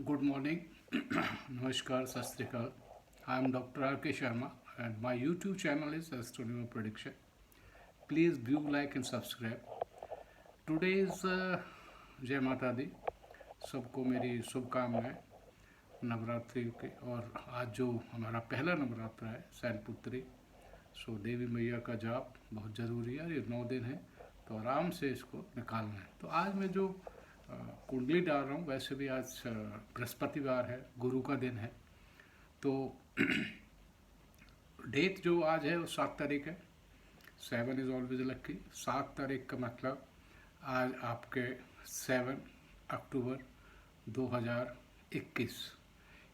Good morning, Namaskar, Sat Sri Akal. I am Dr. R.K. Sharma and my YouTube channel is Astronomer Prediction. Please view, like and subscribe. Today is जय माता दी, सबको मेरी शुभकामनाएं नवरात्रि के। और आज जो हमारा पहला नवरात्र है शैलपुत्री, सो देवी मैया का जाप बहुत ज़रूरी है। ये 9 दिन है तो आराम से इसको निकालना है। तो आज मैं जो कुंडली डाल रहा हूँ, वैसे भी आज बृहस्पतिवार है, गुरु का दिन है। तो डेट जो आज है वो 7 तारीख है। 7 इज़ ऑलवेज लक्की। 7 तारीख का मतलब आज आपके 7 अक्टूबर 2021,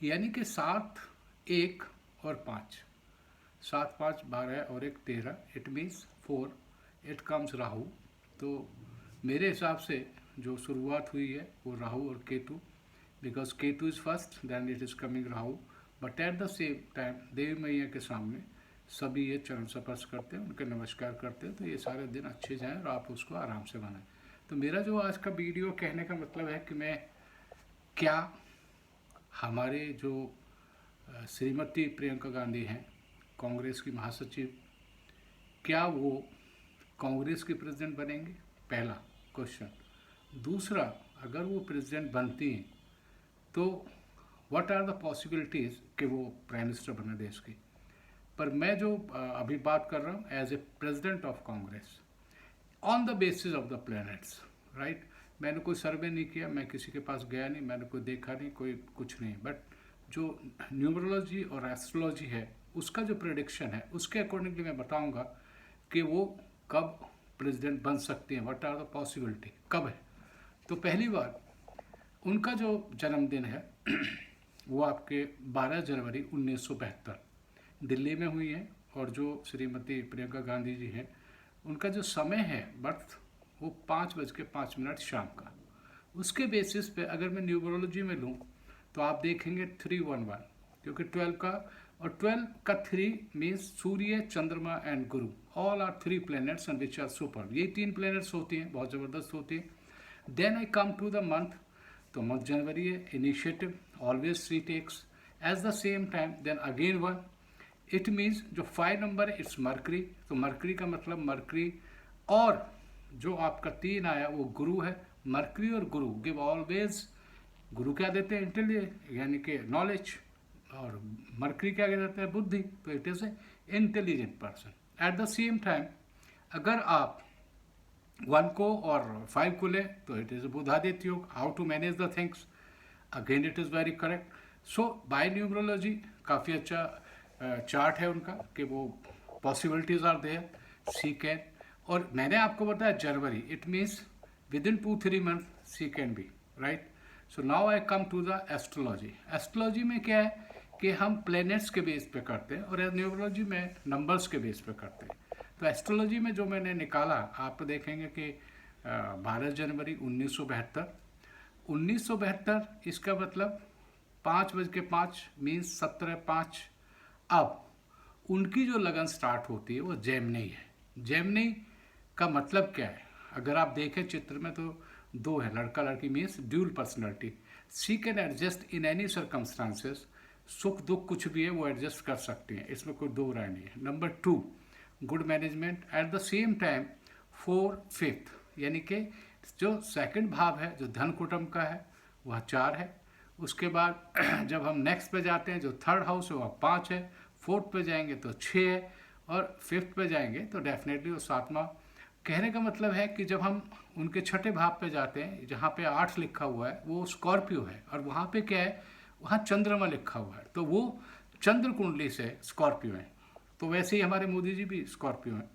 यानी कि 7, 1 और 5, 7, 5, 12 और 1, 13। It means 4 it comes Rahu. तो मेरे हिसाब से जो शुरुआत हुई है वो राहु और Ketu, because Ketu is first then it is coming Rahu. But at the same time देवी मैया के सामने सभी ये चरण स्पर्श करते हैं, उनके नमस्कार करते हैं। तो ये सारे दिन अच्छे जाएं और आप उसको आराम से बनाएं। तो मेरा जो आज का वीडियो कहने का मतलब है कि मैं क्या हमारे जो श्रीमती प्रियंका गांधी हैं, कांग्रेस की महासचिव, क्या वो कांग्रेस की प्रेसिडेंट बनेंगे? पहला क्वेश्चन। दूसरा, अगर वो प्रेसिडेंट बनती हैं तो व्हाट आर द पॉसिबिलिटीज़ कि वो प्राइम मिनिस्टर बने देश की। पर मैं जो अभी बात कर रहा हूँ as a president of Congress on the basis of the planets, right. मैंने कोई सर्वे नहीं किया, मैं किसी के पास गया नहीं, मैंने कोई देखा नहीं, कोई कुछ नहीं। बट जो न्यूमरोलॉजी और एस्ट्रोलॉजी है उसका जो प्रेडिक्शन है उसके अकॉर्डिंगली मैं बताऊंगा कि वो कब प्रेसिडेंट बन सकते हैं, व्हाट आर द पॉसिबिलिटी, कब है। तो पहली बार उनका जो जन्मदिन है वो आपके 12 जनवरी 1972 दिल्ली में हुई है। और जो श्रीमती प्रियंका गांधी जी हैं उनका जो समय है बर्थ वो 5:05 शाम का। उसके बेसिस पे अगर मैं न्यूमरोलॉजी में लूँ तो आप देखेंगे 311, क्योंकि 12 का और 12 का 3 मीन्स सूर्य, चंद्रमा एंड गुरु, all are 3 planets and which are super. ये 3 प्लैनेट्स होती हैं, बहुत ज़बरदस्त होती है। Then I come to the month, तो मंथ जनवरी है। Initiative always 3 takes as the same time. Then again 1, it means जो 5 नंबर है इट्स मरकरी। तो मरकरी का मतलब मरकरी, और जो आपका 3 आया वो गुरु है। मरकरी और गुरु गिव ऑलवेज, गुरु क्या देते हैं? इंटेलिजेंस, यानी कि नॉलेज, और मरकरी क्या देते हैं? बुद्धि। तो it is a intelligent person. Eight the same time अगर आप 1 को और 5 को ले तो it is Budhaditya yoga, how to manage the things, again it is very correct. So by numerology काफ़ी अच्छा चार्ट है उनका कि वो possibilities are there, she can. और मैंने आपको बताया जनवरी, it means within 2-3 month she can be, right. So now I come to the astrology. Astrology में क्या है कि हम प्लैनेट्स के बेस पे करते हैं और न्यूमरोलॉजी में नंबर्स के बेस पे करते हैं। तो एस्ट्रोलॉजी में जो मैंने निकाला, आप देखेंगे कि 12 जनवरी 1972, 1972 इसका मतलब 5:05 मीन्स 17:05। अब उनकी जो लगन स्टार्ट होती है वो जेमिनी है। जेमिनी का मतलब क्या है? अगर आप देखें चित्र में तो 2 है, लड़का लड़की, means dual personality. She can adjust in any circumstances, सुख दुख कुछ भी है वो एडजस्ट कर सकते हैं, इसमें कोई दो राय नहीं है। Number 2, good management. Eight the same time 4, 5, यानी कि जो सेकंड भाव है जो धन कुटुंब का है वह 4 है। उसके बाद जब हम नेक्स्ट पे जाते हैं जो थर्ड हाउस है वह 5 है, फोर्थ पे जाएंगे तो 6 है, और फिफ्थ पे जाएंगे तो डेफिनेटली वो 7वां। कहने का मतलब है कि जब हम उनके छठे भाव पे जाते हैं जहाँ पे 8 लिखा हुआ है वो स्कॉर्पियो है, और वहाँ पे क्या है, वहाँ चंद्रमा लिखा हुआ है, तो वो चंद्र कुंडली से स्कॉर्पियो है। तो वैसे ही हमारे मोदी जी भी स्कॉर्पियो हैं,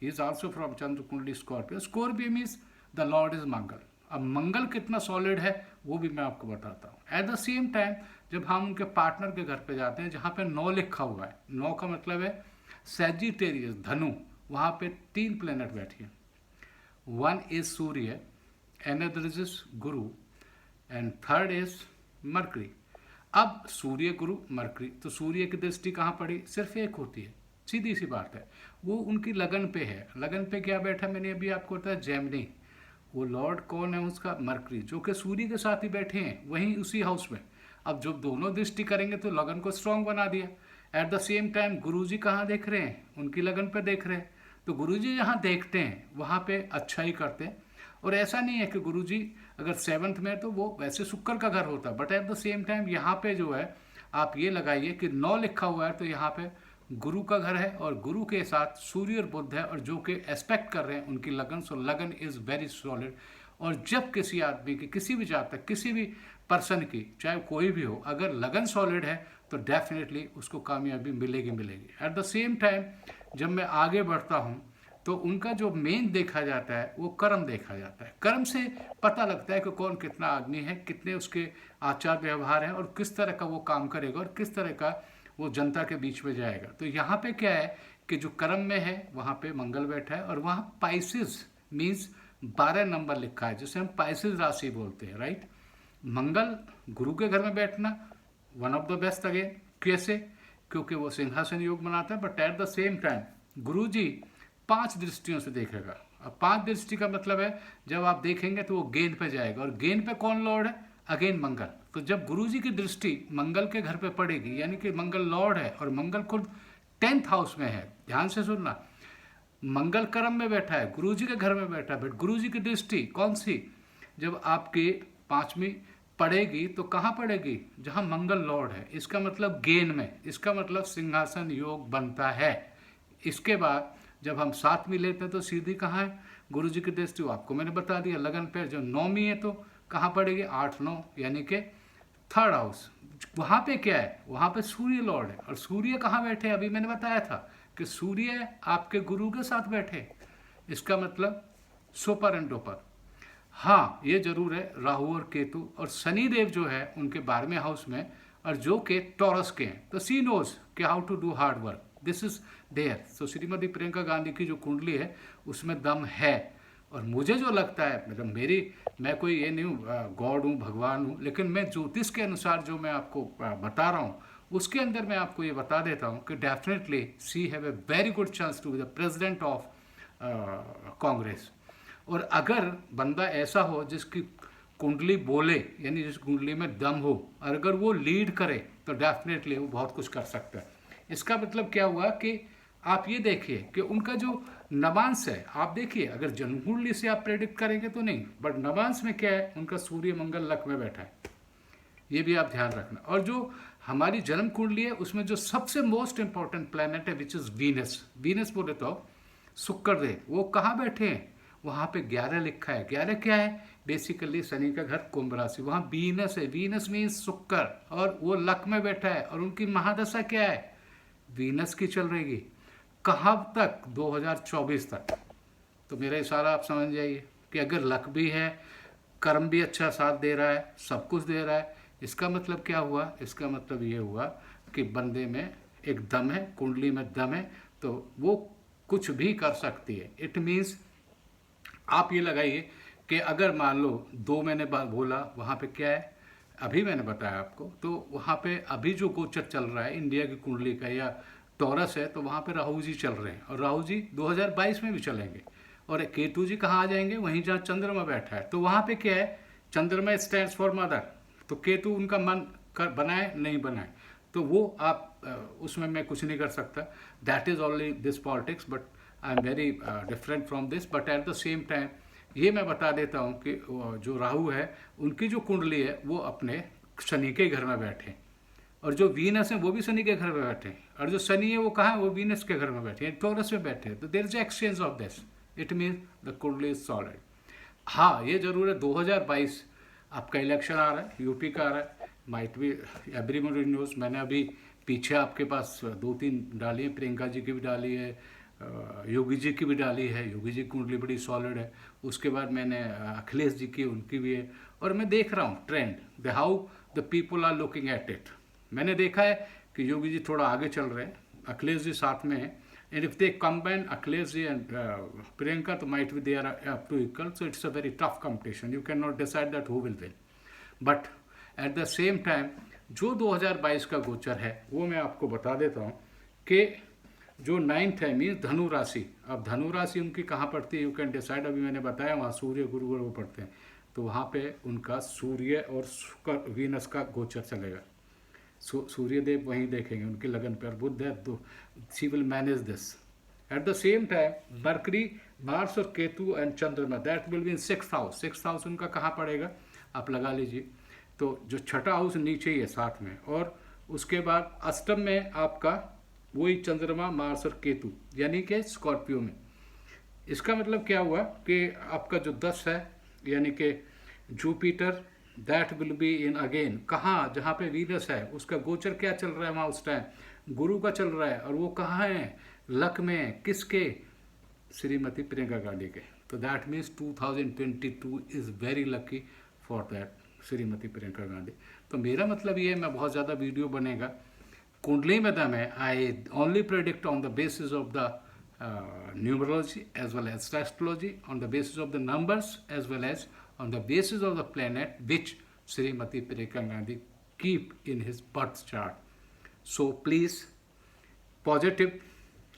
he is also from Chandra kundali Scorpio. Scorpio means the lord is Mangal. अब मंगल कितना सॉलिड है वो भी मैं आपको बताता हूँ। एट द सेम टाइम जब हम उनके पार्टनर के घर पे जाते हैं जहाँ पे 9 लिखा हुआ है, 9 का मतलब है सैजिटेरियस, धनु, वहाँ पे 3 प्लेनेट बैठी हैं। 1 is Surya, another is Guru, and third is mercury. अब सूर्य, गुरु, मरकरी, तो सूर्य की दृष्टि कहाँ पड़ी? सिर्फ एक होती है, सीधी सी बात है। वो उनकी लगन पे है। लगन पे क्या बैठा? मैंने अभी आपको बताया जेमिनी। वो लॉर्ड कौन है उसका? मरकरी, जो कि सूर्य के साथ ही बैठे हैं वहीं उसी हाउस में। अब जब दोनों दृष्टि करेंगे तो लगन को स्ट्रांग बना दिया। एट द सेम टाइम गुरुजी कहाँ देख रहे हैं? उनकी लगन पे देख रहे हैं। तो गुरुजी जहाँ देखते हैं वहाँ पे अच्छा ही करते हैं। और ऐसा नहीं है कि गुरुजी अगर सेवन्थ में तो वो वैसे शुक्र का घर होता, but at the same time यहाँ पे जो है आप ये लगाइए कि 9 लिखा हुआ है तो यहाँ पे गुरु का घर है और गुरु के साथ सूर्य और बुध है, और जो कि एस्पेक्ट कर रहे हैं उनकी लगन। सो लगन इज वेरी सॉलिड। और जब किसी आदमी की, किसी भी जात तक, किसी भी पर्सन की, चाहे कोई भी हो, अगर लगन सॉलिड है तो डेफिनेटली उसको कामयाबी मिलेगी मिलेगी। एट द सेम टाइम जब मैं आगे बढ़ता हूँ तो उनका जो मेन देखा जाता है वो कर्म देखा जाता है। कर्म से पता लगता है कि कौन कितना आदमी है, कितने उसके आचार व्यवहार हैं और किस तरह का वो काम करेगा और किस तरह का वो जनता के बीच में जाएगा। तो यहाँ पे क्या है कि जो कर्म में है वहाँ पे मंगल बैठा है, और वहाँ पाइसिस मीन्स 12 नंबर लिखा है, जिसे हम पाइसिस राशि बोलते हैं, राइट। मंगल गुरु के घर में बैठना one of the best again. कैसे? क्योंकि वो सिंहासन योग बनाता है, but at the same time गुरु जी 5 दृष्टियों से देखेगा। अब 5 दृष्टि का मतलब है जब आप देखेंगे तो वो गेंद पे जाएगा, और गेंद पे कौन लॉर्ड है? अगेन मंगल। तो जब गुरुजी की दृष्टि मंगल के घर पे पड़ेगी, यानी कि मंगल लॉर्ड है और मंगल खुद 10th हाउस में है, ध्यान से सुनना, मंगल कर्म में बैठा है, गुरुजी के घर में बैठा है, बट गुरुजी की दृष्टि कौन सी? जब आपके 5वीं पड़ेगी तो कहाँ पड़ेगी? जहाँ मंगल लॉर्ड है। इसका मतलब गेन में, इसका मतलब सिंहासन योग बनता है। इसके बाद जब हम 7वीं लेते हैं तो सीधी कहाँ है? गुरु जी की दृष्टि, आपको मैंने बता दिया लगन पे। जो 9वीं है तो कहाँ पड़ेगी? 8, 9 यानी कि 3rd हाउस। वहाँ पे क्या है? वहाँ पे सूर्य लॉर्ड है, और सूर्य कहाँ बैठे? अभी मैंने बताया था कि सूर्य आपके गुरु के साथ बैठे। इसका मतलब सुपर एंड डुपर। हाँ, ये जरूर है राहु और केतु और शनि देव जो है उनके 12वें हाउस में, और जो के टॉरस के हैं। तो सी नोज कि how to do hard work, this is there. So Shrimati Priyanka Gandhi की जो कुंडली है उसमें दम है। और मुझे जो लगता है, मतलब मैं कोई ये नहीं हूँ गॉड हूँ, भगवान हूँ, लेकिन मैं ज्योतिष के अनुसार जो मैं आपको बता रहा हूँ उसके अंदर मैं आपको ये बता देता हूँ कि definitely she have a very good chance to be the president of Congress. और अगर बंदा ऐसा हो जिसकी कुंडली बोले, यानी जिस कुंडली में दम हो, और अगर वो लीड करे तो डेफिनेटली वो बहुत कुछ कर सकता है। इसका मतलब क्या हुआ कि आप ये देखिए कि उनका जो नवांश है, आप देखिए अगर जन्म कुंडली से आप प्रेडिक्ट करेंगे तो नहीं, बट नवांश में क्या है? उनका सूर्य मंगल लक में बैठा है, ये भी आप ध्यान रखना। और जो हमारी जन्म कुंडली है उसमें जो सबसे मोस्ट इंपॉर्टेंट प्लैनेट है विच इज वीनस, वीनस बोले तो शुक्र देव, वो कहाँ बैठे हैं? वहाँ पे 11 लिखा है। 11 क्या है? बेसिकली शनि का घर कुंभ राशि, वहाँ वीनस है। वीनस मीन्स शुक्र, और वो लक में बैठा है। और उनकी महादशा क्या है? वीनस की चल रहेगी। कहाँ तक? 2024 तक। तो मेरा इशारा आप समझ जाइए कि अगर लक भी है, कर्म भी अच्छा साथ दे रहा है, सब कुछ दे रहा है, इसका मतलब क्या हुआ? इसका मतलब ये हुआ कि बंदे में एक दम है, कुंडली में दम है, तो वो कुछ भी कर सकती है। इट मीन्स आप ये लगाइए कि अगर मान लो 2 मैंने बोला, वहाँ पे क्या है अभी मैंने बताया आपको, तो वहाँ पे अभी जो गोचर चल रहा है इंडिया की कुंडली का या टॉरस है, तो वहाँ पे राहु जी चल रहे हैं, और राहु जी 2022 में भी चलेंगे। और केतु जी कहाँ आ जाएंगे? वहीं जहाँ चंद्रमा बैठा है। तो वहाँ पे क्या है? चंद्रमा स्टैंड्स फॉर मदर, तो केतु उनका मन बनाए नहीं बनाए, तो वो आप उसमें मैं कुछ नहीं कर सकता। That is only this politics, but I am very different from this. But at the same time ये मैं बता देता हूँ कि जो राहु है उनकी जो कुंडली है वो अपने शनि के घर में बैठे, और जो वीनस है वो भी शनि के घर में बैठे, और जो शनि है वो कहाँ है? वो वीनस के घर में बैठे, टॉरस में बैठे। तो there is exchange of this, it means the kundli is solid. हाँ, ये जरूर है 2022 आपका इलेक्शन आ रहा है, यूपी का आ रहा है, माइट बी एवरीबॉडी न्यूज़। मैंने अभी पीछे आपके पास 2-3 डाली है, प्रियंका जी की भी डाली है, योगी जी की भी डाली है। योगी जी की कुंडली बड़ी सॉलिड है। उसके बाद मैंने अखिलेश जी की, उनकी भी है। और मैं देख रहा हूँ trend, the how the people are looking at it. मैंने देखा है कि योगी जी थोड़ा आगे चल रहे हैं, अखिलेश जी साथ में है, and if they combine Akhilesh ji and Priyanka तो might be they are up to equal. So it's a very tough competition, you can not decide that who will win. But at the same time जो 2022 का गोचर है वो मैं आपको बता देता हूँ कि जो 9th है मीन्स धनु राशि। अब धनु राशि उनकी कहाँ पड़ती है, यू कैन डिसाइड। अभी मैंने बताया वहाँ सूर्य गुरु वो पढ़ते हैं, तो वहाँ पे उनका सूर्य और शुक्र वीनस का गोचर चलेगा। सूर्य देव वहीं देखेंगे उनकी लगन पर, बुध है तो she will manage this. Eight the same time mercury, Mars और केतु एंड चंद्रमा that will be in 6th house. 6th house उनका कहाँ पड़ेगा आप लगा लीजिए, तो जो छठा हाउस नीचे ही है साथ में, और उसके बाद अष्टम में आपका वही चंद्रमा मार्स और केतु यानी कि स्कॉर्पियो में। इसका मतलब क्या हुआ कि आपका जो 10 है यानी कि Jupiter that will be in again कहाँ, जहाँ पे वीनस है उसका गोचर क्या चल रहा है वहाँ उस टाइम, गुरु का चल रहा है, और वो कहाँ है लक में, किसके, श्रीमती प्रियंका गांधी के। तो that means 2022 is very lucky for that Shrimati Priyanka Gandhi. तो मेरा मतलब ये है, मैं बहुत ज़्यादा वीडियो बनेगा, कुंडली में दम है, I only predict on the basis of the numerology as well as astrology, on the basis of the numbers as well as on the basis of the planet which Srimati Priyanka Gandhi keep in his birth chart. So please, positive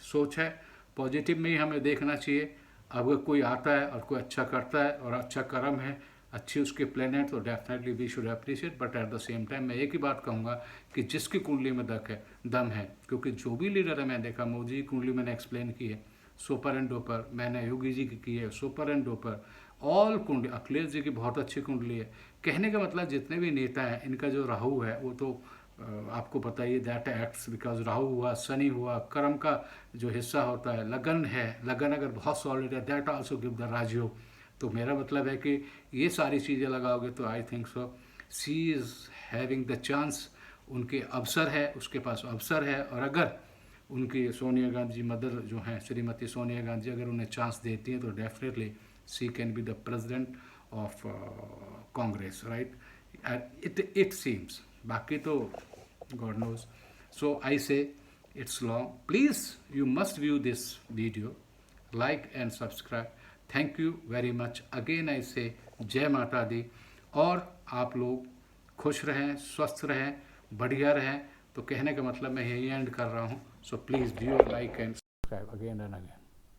सोच है, positive में ही हमें देखना चाहिए। अगर कोई आता है और कोई अच्छा करता है और अच्छा कर्म है, अच्छी उसके प्लेनेट, तो definitely we should appreciate. But at the same time मैं एक ही बात कहूँगा कि जिसकी कुंडली में दम है, क्योंकि जो भी लीडर है, मैंने देखा मोदी की कुंडली मैंने एक्सप्लेन की है सुपर एंड डोपर, मैंने योगी जी की है सुपर एंड डोपर, ऑल कुंडली, अखिलेश जी की बहुत अच्छी कुंडली है। कहने का मतलब जितने भी नेता हैं इनका जो राहु है वो तो आपको पता ही, दैट एक्ट्स बिकॉज राहु हुआ, शनि हुआ, कर्म का जो हिस्सा होता है, लगन है, लगन अगर बहुत सॉलिड है दैट आल्सो गिव द राजयोग। तो मेरा मतलब है कि ये सारी चीज़ें लगाओगे तो I think so she is having the chance, उनके अवसर है, उसके पास अवसर है। और अगर उनकी सोनिया गांधी जी मदर जो हैं श्रीमती सोनिया गांधी, अगर उन्हें चांस देती हैं तो definitely she can be the president of Congress, right, it seems. बाकी तो God knows. So I say it's long, please you must view this video, like and subscribe. Thank you very much again. I say Jai माता दी, और आप लोग खुश रहें, स्वस्थ रहें, बढ़िया रहें। तो कहने का मतलब मैं यही एंड कर रहा हूँ। So please do like and subscribe again and again.